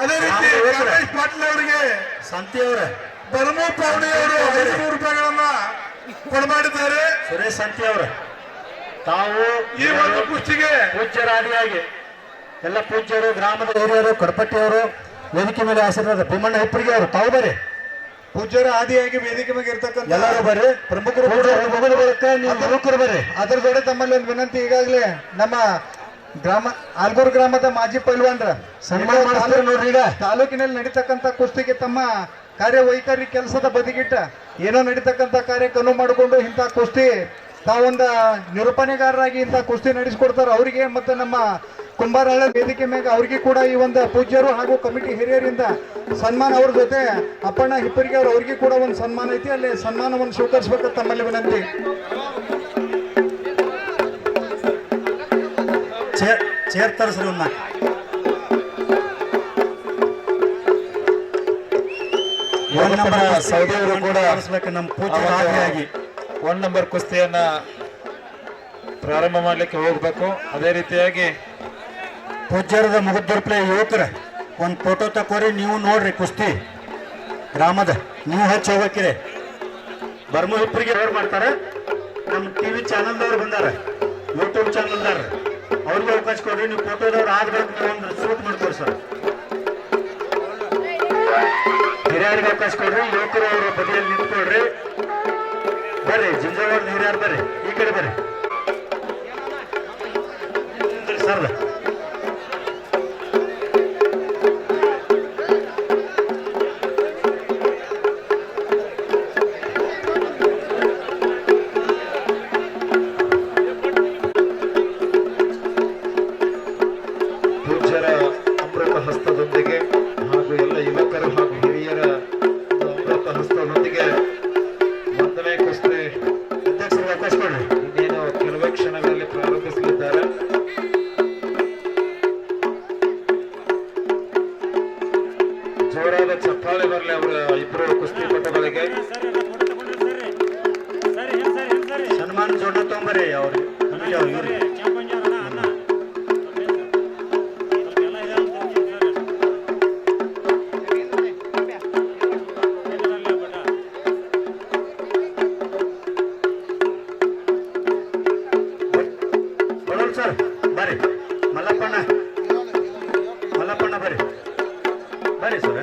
ಅದೇ ರೀತಿ ರಮೇಶ್ ಪಾಟೀಲ್ ಅವರಿಗೆ ಸಂತಿ ಅವರ ಬರ್ಮು ಪಾವಣಿ ಅವರು 500 ರೂಪಾಯಿಗಳನ್ನ ಕೊಡಮಾಡಿದ್ದಾರೆ. ಸುರೇಶ್ ಸಂತಿ ಅವರ ತಾವು ಈ ಒಂದು ಕುಸ್ತಿಗೆ ಪೂಜ್ಯರಾದಿಯಾಗಿ ಎಲ್ಲ ಪೂಜ್ಯರು, ಗ್ರಾಮದ ಹಿರಿಯರು, ಕಡಪಟ್ಟಿಯವರು ವೇದಿಕೆ ಮೇಲೆ ಆಶೀರ್ವಾದ ಭೀಮಣ್ಣ ಹಿಪ್ಪರಿಗೆ ಅವರು ತಾವು ಬರ್ರಿ. ಪೂಜ್ಯರ ಆದಿಯಾಗಿ ವೇದಿಕೆ ಮೇಲೆ ಇರ್ತಕ್ಕಂಥ ಎಲ್ಲರೂ ಬರ್ರಿ. ಪ್ರಮುಖರು ಮೊದಲು ಬರಕ್ಕ ನೀವು ಪ್ರಮುಖರು ಬರ್ರಿ. ಅದರ ಜೊತೆ ತಮ್ಮಲ್ಲಿ ಒಂದು ವಿನಂತಿ, ಈಗಾಗಲೇ ನಮ್ಮ ಆಲ್ಗೂರು ಗ್ರಾಮದ ಮಾಜಿ ಪೈಲ್ವಾನ್ರ ಸನ್ಮಾನ ಮಾಡ್ತಾರೆ ನೋಡ್ರಿ. ಈಗ ತಾಲೂಕಿನಲ್ಲಿ ನಡೀತಕ್ಕಂಥ ಕುಸ್ತಿಗೆ ತಮ್ಮ ಕಾರ್ಯವೈಖರಿ ಕೆಲಸದ ಬದಿಗಿಟ್ಟ ಏನೋ ನಡೀತಕ್ಕಂಥ ಕಾರ್ಯಕ್ಕೆ ಅನುವು ಮಾಡಿಕೊಂಡು ಇಂಥ ಕುಸ್ತಿ ತಾವೊಂದ ನಿರೂಪಣೆಗಾರರಾಗಿ ಇಂಥ ಕುಸ್ತಿ ನಡೆಸಿಕೊಡ್ತಾರೆ. ಅವರಿಗೆ ಮತ್ತೆ ನಮ್ಮ ಕುಂಬಾರಹಳ್ಳ ವೇದಿಕೆ ಮೇಲೆ ಅವ್ರಿಗೆ ಕೂಡ ಈ ಒಂದು ಪೂಜ್ಯರು ಹಾಗೂ ಕಮಿಟಿ ಹಿರಿಯರಿಂದ ಸನ್ಮಾನ, ಅವ್ರ ಜೊತೆ ಅಪ್ಪಣ್ಣ ಹಿಪ್ಪರಿಗೆ ಅವ್ರಿಗೆ ಕೂಡ ಒಂದು ಸನ್ಮಾನ ಐತಿ. ಅಲ್ಲಿ ಸನ್ಮಾನವನ್ನು ಸ್ವೀಕರಿಸಬೇಕು ತಮ್ಮಲ್ಲಿ ವಿನಂತಿ. ಚೇರ್ ತರಿಸ್ರಿ. ಸೌದಿಯವರು ಕೂಡ ನಮ್ಮ ಪೂಜ್ಯರಾಗಿ 1 ನಂಬರ್ ಕುಸ್ತಿಯನ್ನ ಪ್ರಾರಂಭ ಮಾಡ್ಲಿಕ್ಕೆ ಹೋಗ್ಬೇಕು. ಅದೇ ರೀತಿಯಾಗಿ ಪೂಜ್ಯರದ ಮುಗುದ್ದರ್ಪ್ಲೆ ಯುವಕರ ಒಂದು ಫೋಟೋ ತಕೋರಿ. ನೀವು ನೋಡ್ರಿ ಕುಸ್ತಿ ಗ್ರಾಮದ ನೀವು ಹಚ್ಚಿ ಹೋಗಕ್ಕಿರಿ. ಬರ್ಮು ಹಿಪ್ಪರಿಗೆ ಅವ್ರು ಮಾಡ್ತಾರೆ. ನಮ್ಮ ಟಿವಿ ಚಾನಲ್ದವ್ರು ಬಂದಾರ, ಯೂಟ್ಯೂಬ್ ಚಾನಲ್ದಾರ, ಅವ್ರಿಗೆ ಅವಕಾಶ ಕೊಡ್ರಿ. ನೀವು ಫೋಟೋದವ್ರು ಆದ್ಬೇಕು, ನೀವು ಒಂದು ಶೂಟ್ ಮಾಡ್ಕೊಡಿ ಸರ್. ಹಿರಿಯರಿಗೆ ಅವಕಾಶ ಕೊಡ್ರಿ. ಯುವಕರು ಅವರ ಬದಿಯಲ್ಲಿ ನಿಂತ್ಕೊಳ್ರಿ. ಬರ್ರಿ, ಜಿಂಜವಾಡದ ಹಿರಿಯರು ಬರ್ರಿ, ಈ ಕಡೆ ಬರ್ರಿ ಸರ್. ಪೂಜ್ಯರ ಅಮೃತ ಹಸ್ತದೊಂದಿಗೆ ಹಾಗೂ ಎಲ್ಲ ಯುವಕರು ಹಾಗೂ ಹಿರಿಯರ ಅಮೃತ ಹಸ್ತದೊಂದಿಗೆ 1ನೇ ಕುಸ್ತಿ ಅಧ್ಯಕ್ಷರಿಗೆ ಅವಕಾಶ ಕೊಡ್ರಿ. ಇನ್ನೇನು ಕೆಲವೇ ಕ್ಷಣಗಳಲ್ಲಿ ಪ್ರಾರಂಭಿಸಲಿದ್ದಾರೆ. ಜೋರಾದ ಚಪ್ಪಾಳೆ ಬರಲಿ ಅವರ ಇಬ್ಬರು ಕುಸ್ತಿಪಟುಗಳಿಗೆ. ಸನ್ಮಾನ ಜೋಡ ತೊಂಬರಿ ಅವ್ರಿಗೆ ಸರ್. ಬರ್ರಿ ಮಲ್ಲಪ್ಪಣ್ಣ, ಮಲ್ಲಪ್ಪಣ್ಣ ಬರ್ರಿ, ಬರ್ರಿ ಸರ್.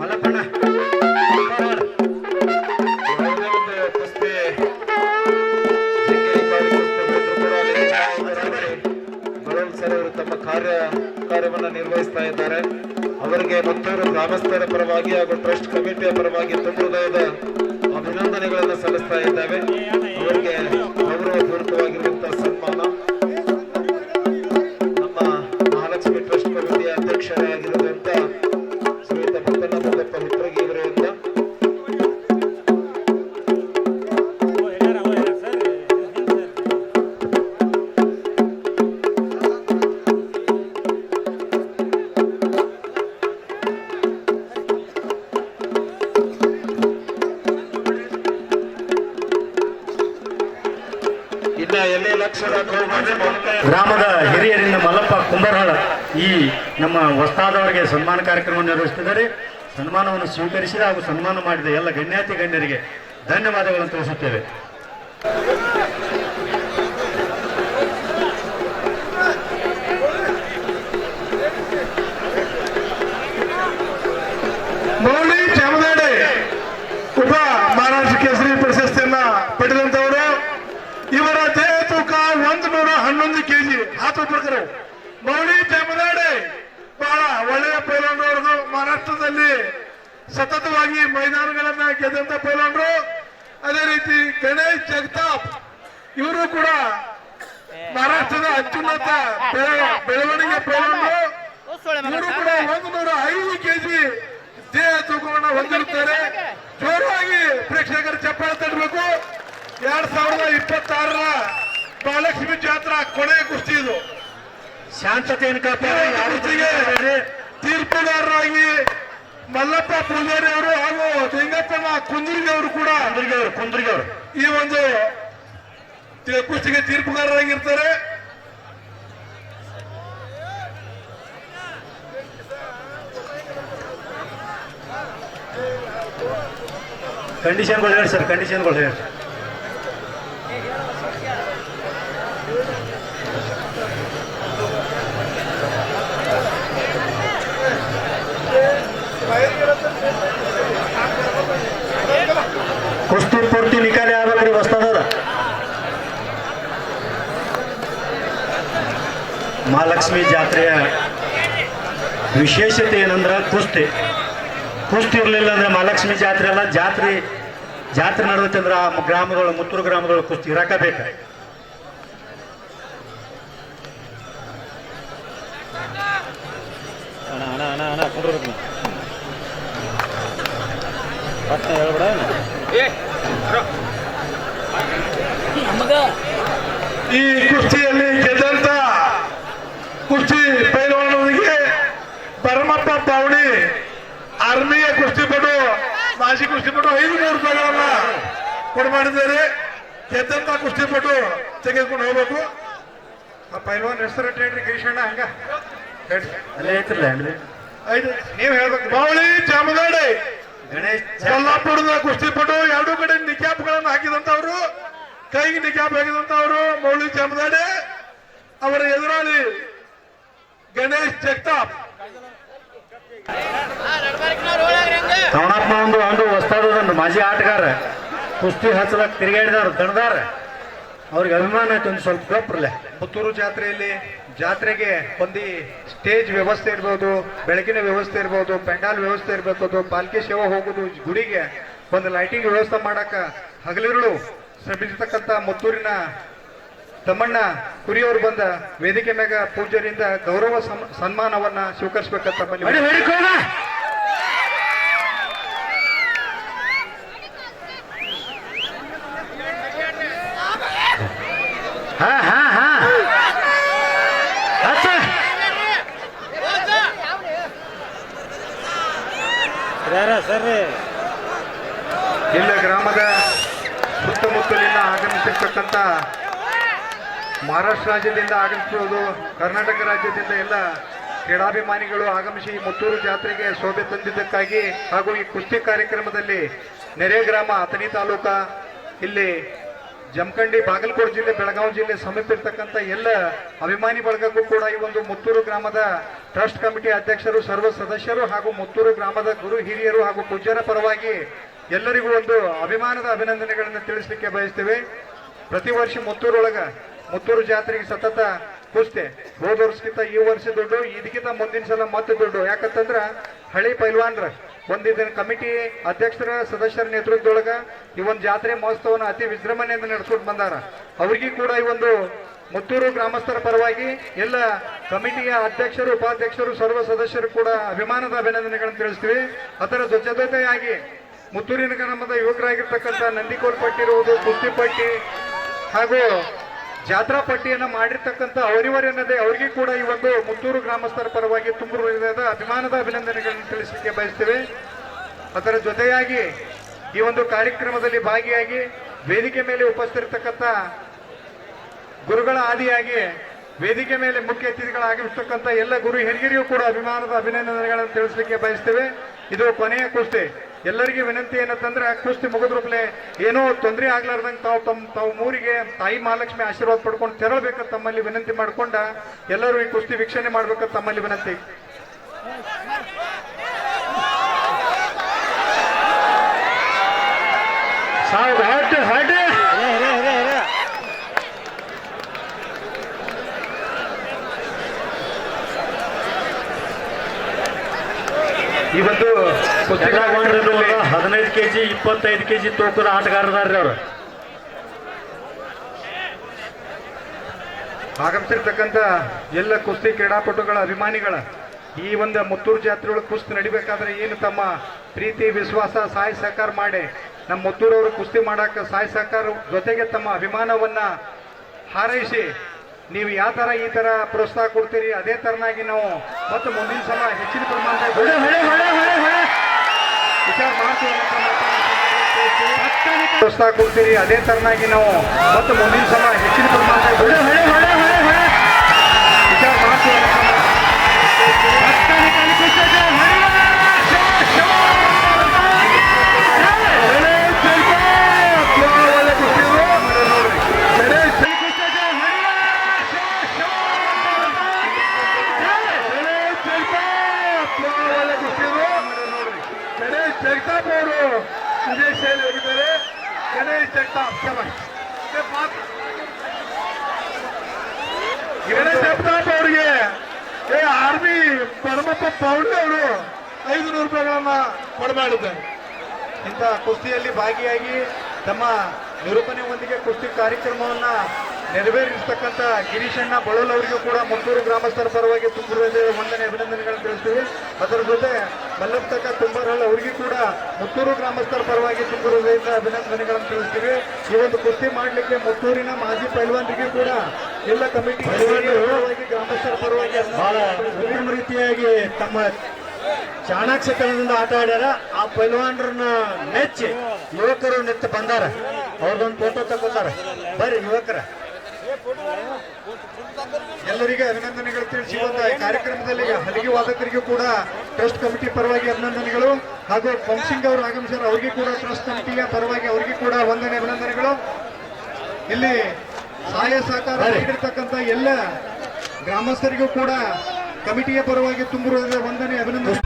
ಮಲ್ಲಪ್ಪಣ್ಣ ಯಾವುದೇ ಒಂದು ಕುಸ್ತಿ ಬರೋಲ್ ಸರ್ ಅವರು ತಮ್ಮ ಕಾರ್ಯವನ್ನು ನಿರ್ವಹಿಸ್ತಾ ಇದ್ದಾರೆ. ಅವರಿಗೆ ಮತ್ತೂರು ಗ್ರಾಮಸ್ಥರ ಪರವಾಗಿ ಹಾಗೂ ಟ್ರಸ್ಟ್ ಕಮಿಟಿಯ ಪರವಾಗಿ ತುಂಬ ಹೃದಯದ ಅಭಿನಂದನೆಗಳನ್ನು ಸಲ್ಲಿಸ್ತಾ ಇದ್ದೇವೆ. ಅವರಿಗೆ ಗೌರವಪೂರ್ವಕವಾಗಿರುವಂತಹ ಸನ್ಮಾನ ನಮ್ಮ ಮಹಾಲಕ್ಷ್ಮಿ ಟ್ರಸ್ಟ್ ಕಮಿಟಿಯ ಅಧ್ಯಕ್ಷರಾಗಿರುವಂತ ಶ್ರೀಯುತ ಮುತ್ತಣ್ಣ ಮುದ್ದಪ್ಪ ಹಿಪ್ಪರಗಿ ಇವರಿಂದ ಗ್ರಾಮದ ಹಿರಿಯರಿಂದ ಮಲ್ಲಪ್ಪ ಕುಂಬಾರಹಳ್ಳ ಈ ನಮ್ಮ ಹೊಸದಾದವರಿಗೆ ಸನ್ಮಾನ ಕಾರ್ಯಕ್ರಮವನ್ನು ನಿರ್ವಹಿಸುತ್ತಿದ್ದಾರೆ. ಸನ್ಮಾನವನ್ನು ಸ್ವೀಕರಿಸಿದ ಹಾಗೂ ಸನ್ಮಾನ ಮಾಡಿದ ಎಲ್ಲ ಗಣ್ಯಾತಿ ಗಣ್ಯರಿಗೆ ಧನ್ಯವಾದಗಳನ್ನು ತಿಳಿಸುತ್ತೇವೆ. ಮೌಳಿ ಚಾಮದಾಡೆ ಉಪ ಮಹಾರಾಷ್ಟ್ರ ಕೇಸರಿ ಪ್ರಶಸ್ತಿಯನ್ನ ಪಡೆದಂತವರು. ಇವರ ದೇಹ ತೂಕ 111 kg. ಹಾತು ಪ್ರಕಾರ ಮೌಳಿ ಚಾಮದಾಡೆ ಬಹಳ ಒಳ್ಳೆಯ ಪೈಲವಾನರು. ಮಹಾರಾಷ್ಟ್ರದಲ್ಲಿ ಸತತವಾಗಿ ಮೈದಾನಗಳನ್ನ ಗೆದ್ದಂತ ಪೈಲವಾನರು. ಅದೇ ರೀತಿ ಗಣೇಶ್ ಜಗತಾಪ್ ಇವರು ಕೂಡ ಮಹಾರಾಷ್ಟ್ರದ ಅತ್ಯುನ್ನತ ಬೆಳವಣಿಗೆ ಪೈಲವಾನರು. ಇವರು ಕೂಡ 105 kg ದೇಹ ತೂಕವನ್ನು ಹೊಂದಿರುತ್ತಾರೆ. ಜೋರಾಗಿ ಪ್ರೇಕ್ಷಕರು ಚಪ್ಪಾಳೆ ತಟ್ಟಬೇಕು. 2026ರ ಮಹಾಲಕ್ಷ್ಮಿ ಜಾತ್ರಾ ಕೊನೆಯ ಕುಸ್ತಿ ಇದು. ಶಾಂತತೆಯನ್ನು ಕುಸ್ತಿಗೆ ತೀರ್ಪುಗಾರರಾಗಿ ಮಲ್ಲಪ್ಪ ಪೂಜಾರಿ ಅವರು ಹಾಗೂ ಲಿಂಗಪ್ಪನ ಕುಂದರ್ಗಿ ಅವರು ಕೂಡ ಕುಂದ್ರಿಗೆ ಅವರು ಈ ಒಂದು ಕುಸ್ತಿಗೆ ತೀರ್ಪುಗಾರರಾಗಿರ್ತಾರೆ. ಕಂಡೀಷನ್ಗಳು ಹೇಳಿ ಸರ್, ಕಂಡೀಷನ್ಗಳು ಹೇಳಿ. ಕುಸ್ತಿ ಪೂರ್ತಿ ನಿಕಾಲಿ ಆಗ್ಬೇಕ್ರಿ ಹೊಸ್ತಾದವ್ರ. ಮಹಾಲಕ್ಷ್ಮಿ ಜಾತ್ರೆಯ ವಿಶೇಷತೆ ಏನಂದ್ರೆ ಕುಸ್ತಿ ಇರಲಿಲ್ಲ ಅಂದ್ರೆ ಮಹಾಲಕ್ಷ್ಮಿ ಜಾತ್ರೆ ಅಲ್ಲ. ಜಾತ್ರೆ ನಡೆದೈತೆ ಅಂದ್ರೆ ಆ ಗ್ರಾಮಗಳು, ಮುತ್ತೂರು ಗ್ರಾಮಗಳು ಕುಸ್ತಿ ಇರಾಕಬೇಕು. ಈ ಕುಸ್ತಿಯಲ್ಲಿ ಗೆದ್ದಂತ ಕುಸ್ತಿ ಪೈಲವಾನರಿಗೆ ಭರಮಪ್ಪ ಬಾವಣಿ ಆರ್ಮಿಯ ಕುಸ್ತಿಪಟು, ಮಾಜಿ ಕುಸ್ತಿಪಟು 500 ರೂಪಾಯಿಗಳನ್ನ ಕೊಡಮಾಡಿದ್ದಾರೆ. ಗೆದ್ದಂತ ಕುಸ್ತಿಪಟು ತೆಗೆದುಕೊಂಡು ಹೋಗ್ಬೇಕು. ಆ ಪೈಲ್ವಾನ್ ಹೆಸರು ಹೇಳ್ರಿ ಗಿರೀಶಣ್ಣ. ಹಂಗ ಅಲ್ಲೇ ಐತ್ರಲ್ಲ ನೀವ್ ಹೇಳ್ಬೇಕು. ಬಾವಳಿ ಜಾಮದಾಡಿ ಗಣೇಶ್ ಕೊಲ್ಲಾಪುರದ ಕುಸ್ತಿಪಟು, ಎರಡೂ ಕಡೆ ನಿಕ್ಯಾಪ್ಗಳನ್ನು ಹಾಕಿದಂತವ್ರು, ಕೈಗೆ ನಿಕ್ಯಾಪ್ ಹಾಕಿದಂತವ್ರು ಮೌಳಿ ಜಾಮದಾಡಿ. ಅವರ ಎದುರಾಳಿ ಗಣೇಶ್ ಜಗತಾಪ್. ಕವಣಪ್ಪ ಒಂದು ಹೊಸ್ತಾದೊಂದು ಮಾಜಿ ಆಟಗಾರ, ಕುಸ್ತಿ ಹಚ್ಚಲಕ್ ತಿರುಗಾಡಿದವ್ರು, ದಣದಾರ. ಅವ್ರಿಗೆ ಅಭಿಮಾನ ಐತೆ ಒಂದು ಸ್ವಲ್ಪ ಗಪ್ರಲೆ. ಪುತ್ತೂರು ಜಾತ್ರೆಗೆ ಒಂದು ಸ್ಟೇಜ್ ವ್ಯವಸ್ಥೆ ಇರ್ಬೋದು, ಬೆಳಕಿನ ವ್ಯವಸ್ಥೆ ಇರ್ಬೋದು, ಪೆಂಡಾಲ್ ವ್ಯವಸ್ಥೆ ಇರ್ಬೇಕು, ಪಾಲ್ಕಿ ಸೇವೆ ಹೋಗೋದು, ಗುಡಿಗೆ ಒಂದು ಲೈಟಿಂಗ್ ವ್ಯವಸ್ಥೆ ಮಾಡಕ ಹಗಲಿರುಳು ಶ್ರಮಿಸತಕ್ಕಂತ ಮುತ್ತೂರಿನ ತಮ್ಮಣ್ಣ ಕುರಿಯವರು ಬಂದ ವೇದಿಕೆ ಮ್ಯಾಗ ಪೂಜ್ಯರಿಂದ ಗೌರವ ಸನ್ಮಾನವನ್ನ ಸ್ವೀಕರಿಸಬೇಕಂತ ಹಾ ಹಾ ಹಾ ಇಲ್ಲ ಗ್ರಾಮದ ಸುತ್ತಮುತ್ತಲಿನ ಆಗಮಿಸಿರ್ತಕ್ಕಂಥ ಮಹಾರಾಷ್ಟ್ರ ರಾಜ್ಯದಿಂದ ಆಗಮಿಸಿರುವುದು, ಕರ್ನಾಟಕ ರಾಜ್ಯದಿಂದ ಎಲ್ಲ ಕ್ರೀಡಾಭಿಮಾನಿಗಳು ಆಗಮಿಸಿ ಮುತ್ತೂರು ಜಾತ್ರೆಗೆ ಶೋಭೆ ತಂದಿದ್ದಕ್ಕಾಗಿ ಹಾಗೂ ಈ ಕುಸ್ತಿ ಕಾರ್ಯಕ್ರಮದಲ್ಲಿ ನೆರೆ ಗ್ರಾಮ ಅಥಣಿ ತಾಲೂಕ, ಇಲ್ಲಿ ಜಮಖಂಡಿ, ಬಾಗಲಕೋಟೆ ಜಿಲ್ಲೆ, ಬೆಳಗಾವಿ ಜಿಲ್ಲೆ ಸಮೀಪ ಇರ್ತಕ್ಕಂಥ ಎಲ್ಲ ಅಭಿಮಾನಿ ಬಳಗಕ್ಕೂ ಕೂಡ ಈ ಒಂದು ಮುತ್ತೂರು ಗ್ರಾಮದ ಟ್ರಸ್ಟ್ ಕಮಿಟಿ ಅಧ್ಯಕ್ಷರು, ಸರ್ವ ಸದಸ್ಯರು ಹಾಗೂ ಮುತ್ತೂರು ಗ್ರಾಮದ ಗುರು ಹಿರಿಯರು ಹಾಗೂ ಪೂಜ್ಯರ ಪರವಾಗಿ ಎಲ್ಲರಿಗೂ ಒಂದು ಅಭಿಮಾನದ ಅಭಿನಂದನೆಗಳನ್ನು ತಿಳಿಸಲಿಕ್ಕೆ ಬಯಸ್ತೇವೆ. ಪ್ರತಿ ವರ್ಷ ಮುತ್ತೂರು ಜಾತ್ರೆಗೆ ಸತತ ಕುಸ್ತಿ, ಹೋದ ವರ್ಷಕ್ಕಿಂತ ಈ ವರ್ಷ ದುಡ್ಡು, ಇದಕ್ಕಿಂತ ಮುಂದಿನ ಸಲ ಮತ್ತೆ ದುಡ್ಡು. ಯಾಕಂತಂದ್ರ ಹಳಿ ಪೈಲ್ವಾನ್ರ ಒಂದು ಇದನ್ನ ಕಮಿಟಿ ಅಧ್ಯಕ್ಷರ ಸದಸ್ಯರ ನೇತೃತ್ವದೊಳಗ ಈ ಒಂದು ಜಾತ್ರೆ ಮಹೋತ್ಸವನ ಅತಿ ವಿಜೃಂಭಣೆಯಿಂದ ನಡೆಸ್ಕೊಂಡು ಬಂದಾರ. ಅವ್ರಿಗೂ ಕೂಡ ಈ ಒಂದು ಮುತ್ತೂರು ಗ್ರಾಮಸ್ಥರ ಪರವಾಗಿ ಎಲ್ಲ ಕಮಿಟಿಯ ಅಧ್ಯಕ್ಷರು, ಉಪಾಧ್ಯಕ್ಷರು, ಸರ್ವ ಸದಸ್ಯರು ಕೂಡ ಅಭಿಮಾನದ ಅಭಿನಂದನೆಗಳನ್ನು ತಿಳಿಸ್ತೀವಿ. ಅದರ ಜೊತೆಯಾಗಿ ಮುತ್ತೂರಿನ ಗ್ರಾಮದ ಯುವಕರಾಗಿರ್ತಕ್ಕಂಥ ನಂದಿಕೋಲ್ ಪಟ್ಟಿ ಇರುವುದು, ಕುಸ್ತಿ ಪಟ್ಟಿ ಹಾಗೂ ಜಾತ್ರಾ ಪಟ್ಟಿಯನ್ನು ಮಾಡಿರ್ತಕ್ಕಂಥ ಅವರಿವರೇನದೇ ಅವರಿಗೂ ಕೂಡ ಈ ಒಂದು ಮುತ್ತೂರು ಗ್ರಾಮಸ್ಥರ ಪರವಾಗಿ ತುಂಬ ಹೃದಯದ ಅಭಿಮಾನದ ಅಭಿನಂದನೆಗಳನ್ನು ತಿಳಿಸಲಿಕ್ಕೆ ಬಯಸ್ತೇವೆ. ಅದರ ಜೊತೆಯಾಗಿ ಈ ಒಂದು ಕಾರ್ಯಕ್ರಮದಲ್ಲಿ ಭಾಗಿಯಾಗಿ ವೇದಿಕೆ ಮೇಲೆ ಉಪಸ್ಥಿತರ್ತಕ್ಕಂಥ ಗುರುಗಳ ಆದಿಯಾಗಿ ವೇದಿಕೆ ಮೇಲೆ ಮುಖ್ಯ ಅತಿಥಿಗಳಾಗಿರ್ತಕ್ಕಂಥ ಎಲ್ಲ ಗುರು ಹಿರಿಯರಿಗೂ ಕೂಡ ಅಭಿಮಾನದ ಅಭಿನಂದನೆಗಳನ್ನು ತಿಳಿಸಲಿಕ್ಕೆ ಬಯಸ್ತೇವೆ. ಇದು ಕೊನೆಯ ಕುಸ್ತಿ. ಎಲ್ಲರಿಗೂ ವಿನಂತಿ ಏನಂತಂದ್ರೆ ಕುಸ್ತಿ ಮುಗಿದ್ರೂಪಲೆ ಏನೋ ತೊಂದರೆ ಆಗ್ಲಾರ್ದಂಗೆ ತಾವು ಮೂರಿಗೆ ತಾಯಿ ಮಹಾಲಕ್ಷ್ಮಿ ಆಶೀರ್ವಾದ ಪಡ್ಕೊಂಡು ತೆರಳಬೇಕಂತ ತಮ್ಮಲ್ಲಿ ವಿನಂತಿ ಮಾಡ್ಕೊಂಡ ಎಲ್ಲರೂ ಈ ಕುಸ್ತಿ ವೀಕ್ಷಣೆ ಮಾಡ್ಬೇಕಂತ ತಮ್ಮಲ್ಲಿ ವಿನಂತಿ. ಈ ಒಂದು 15 kg 25 kg ತೂಕದ ಆಟಗಾರದಾರ್ರಿ ಅವರು. ಆಗಮಿಸಿರ್ತಕ್ಕಂಥ ಎಲ್ಲ ಕುಸ್ತಿ ಕ್ರೀಡಾಪಟುಗಳ ಅಭಿಮಾನಿಗಳ ಈ ಒಂದು ಮುತ್ತೂರು ಜಾತ್ರೆಯೊಳಗೆ ಕುಸ್ತಿ ನಡಿಬೇಕಾದ್ರೆ ಏನು ತಮ್ಮ ಪ್ರೀತಿ ವಿಶ್ವಾಸ ಸಹಾಯ ಸಹಕಾರ ಮಾಡಿ ನಮ್ಮ ಮುತ್ತೂರವರು ಕುಸ್ತಿ ಮಾಡಕ್ಕೆ ಸಹಾಯ ಸಹಕಾರ ಜೊತೆಗೆ ತಮ್ಮ ಅಭಿಮಾನವನ್ನ ಹಾರೈಸಿ ನೀವು ಯಾವ ತರ ಈ ತರ ಪ್ರೋತ್ಸಾಹ ಕೊಡ್ತೀರಿ ಅದೇ ತರನಾಗಿ ನಾವು ಮತ್ತು ಮುಂದಿನ ಸಲ ಹೆಚ್ಚಿನ ಪ್ರಮಾಣದಲ್ಲಿ ವಿಚಾರ ಮಾಡ್ತೀವಿ. ಪ್ರೋತ್ಸಾಹ ಕೊಡ್ತೀರಿ ಅದೇ ತರನಾಗಿ ನಾವು ಮತ್ತು ಮುಂದಿನ ಸಲ ಹೆಚ್ಚಿನ ಪ್ರಮಾಣದಲ್ಲಿ ವಿಚಾರ ಮಾಡ್ತೀವಿ. ಜಗತಾಪ್ ಅವರು ವಿದೇಶದಲ್ಲಿ ಹೋಗಿದ್ದಾರೆ. ಗಣೇಶ್ ಜಗತಾಪ್ ಗಣೇಶ್ ಜಗತಾಪ್ ಅವರಿಗೆ ಆರ್ಮಿ ಪರಮಪ್ಪ ಪೌಂಡೆ ಅವರು 500 ರೂಪಾಯಿಗಳನ್ನ ಕೊಡಮಾಡಿದ್ದಾರೆ. ಇಂಥ ಕುಸ್ತಿಯಲ್ಲಿ ಭಾಗಿಯಾಗಿ ತಮ್ಮ ನಿರೂಪಣೆಯೊಂದಿಗೆ ಕುಸ್ತಿ ಕಾರ್ಯಕ್ರಮವನ್ನ ನೆರವೇರಿಸತಕ್ಕಂಥ ಗಿರೀಶಣ್ಣ ಬಳಲ್ ಅವರಿಗೂ ಕೂಡ ಮುತ್ತೂರು ಗ್ರಾಮಸ್ಥರ ಪರವಾಗಿ ತುಂಬುವುದೇ ವಂದನೆ ಅಭಿನಂದನೆಗಳನ್ನು ತಿಳಿಸ್ತೀವಿ. ಅದರ ಜೊತೆ ಮಲ್ಲಪ್ತಕ್ಕ ತುಂಬರಹಳ್ಳಿ ಅವರಿಗೂ ಕೂಡ ಮುತ್ತೂರು ಗ್ರಾಮಸ್ಥರ ಪರವಾಗಿ ತುಂಬುವುದರಿಂದ ಅಭಿನಂದನೆಗಳನ್ನು ತಿಳಿಸ್ತೀವಿ. ಈ ಒಂದು ಕುಸ್ತಿ ಮಾಡಲಿಕ್ಕೆ ಮುತ್ತೂರಿನ ಮಾಜಿ ಪೈಲ್ವಾನರಿಗೂ ಕೂಡ ಎಲ್ಲ ಕಮಿಟಿ ಪರವಾಗಿ ಗ್ರಾಮಸ್ಥರ ಪರವಾಗಿ ಬಹಳ ಉತ್ತಮ ರೀತಿಯಾಗಿ ತಮ್ಮ ಚಾಣಾಕ್ಷತನದಿಂದ ಆಟ ಆಡ್ಯಾರ. ಆ ಪೈಲ್ವಾನರನ್ನ ಮೆಚ್ಚಿ ಯುವಕರು ನಿಂತು ಬಂದಾರ. ಅವ್ರದೊಂದು ಫೋಟೋ ತಗೊಂಡಾರ. ಬರ್ರಿ ಯುವಕರ. ಎಲ್ಲರಿಗೆ ಅಭಿನಂದನೆಗಳು ತಿಳಿಸಿ ಬಂದ ಈ ಕಾರ್ಯಕ್ರಮದಲ್ಲಿ ಹಲಗಿ ವಾದಕರಿಗೂ ಕೂಡ ಟ್ರಸ್ಟ್ ಕಮಿಟಿ ಪರವಾಗಿ ಅಭಿನಂದನೆಗಳು ಹಾಗೂ ಪಂಪ್ಸಿಂಗ್ ಅವರು ಆಗಮಿಸಿದ ಅವರಿಗೆ ಕೂಡ ಟ್ರಸ್ಟ್ ಕಮಿಟಿಯ ಪರವಾಗಿ ಅವರಿಗೆ ಕೂಡ ವಂದನೆ ಅಭಿನಂದನೆಗಳು. ಇಲ್ಲಿ ಸಹಾಯ ಸಹಕಾರ ನೀಡಿರ್ತಕ್ಕಂಥ ಎಲ್ಲ ಗ್ರಾಮಸ್ಥರಿಗೂ ಕೂಡ ಕಮಿಟಿಯ ಪರವಾಗಿ ತುಂಬಿರುವ ವಂದನೆ ಅಭಿನಂದನೆ.